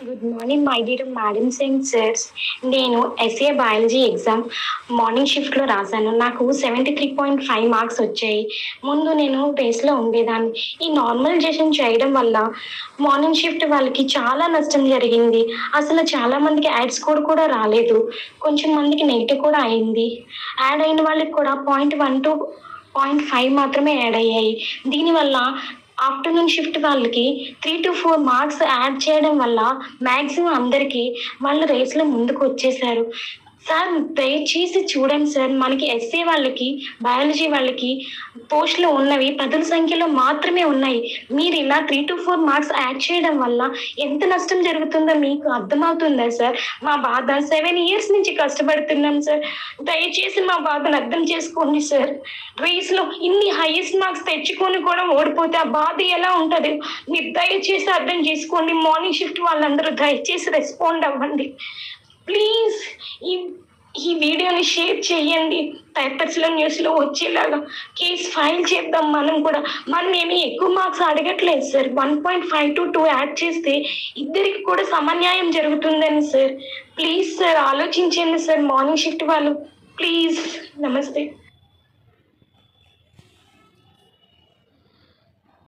Good morning my dear madams and sirs. నేను SA biology exam morning షిఫ్ట్లో రాశాను. నాకు 73.5 మార్క్స్ వచ్చాయి. ముందు నేను రేస్లో ఉండేదాన్ని. ఈ నార్మలైజేషన్ చేయడం వల్ల మార్నింగ్ షిఫ్ట్ వాళ్ళకి చాలా నష్టం జరిగింది. అసలు చాలా మందికి యాడ్ స్కోర్ కూడా రాలేదు. కొంచెం మందికి నెగిటివ్ కూడా అయింది. యాడ్ అయిన వాళ్ళకి కూడా 0.1 to 0.5 మాత్రమే యాడ్ అయ్యాయి. దీనివల్ల ఆఫ్టర్నూన్ షిఫ్ట్ వాళ్ళకి 3 to 4 మార్క్స్ యాడ్ చేయడం వల్ల మ్యాక్సిమం అందరికీ వాళ్ళు రేస్లో ముందుకు వచ్చేసారు. సార్ దయచేసి చూడండి సార్, మనకి ఎస్ఏ వాళ్ళకి బయాలజీ వాళ్ళకి పోస్టులు ఉన్నవి పదుల సంఖ్యలో మాత్రమే ఉన్నాయి. మీరు ఇలా 3 to 4 మార్క్స్ యాడ్ చేయడం వల్ల ఎంత నష్టం జరుగుతుందో మీకు అర్థమవుతుందా సార్? మా బాధ 7 years నుంచి కష్టపడుతున్నాం సార్. దయచేసి మా బాధను అర్థం చేసుకోండి సార్. రేస్లో ఇన్ని హైయెస్ట్ మార్క్స్ తెచ్చుకొని కూడా ఓడిపోతే ఆ బాధ ఎలా ఉంటుంది మీరు దయచేసి అర్థం చేసుకోండి. మార్నింగ్ షిఫ్ట్ వాళ్ళందరూ దయచేసి రెస్పాండ్ అవ్వండి ప్లీజ్. ఈ వీడియోని షేర్ చేయండి. పేపర్స్లో న్యూస్లో వచ్చేలాగా కేసు ఫైల్ చేద్దాం. మనం ఏమి ఎక్కువ మార్క్స్ అడగట్లేదు సార్. 1.5 to 2 యాడ్ చేస్తే ఇద్దరికి కూడా సమన్యాయం జరుగుతుందని సార్. ప్లీజ్ సార్ ఆలోచించండి సార్ మార్నింగ్ షిఫ్ట్ వాళ్ళు. ప్లీజ్. నమస్తే.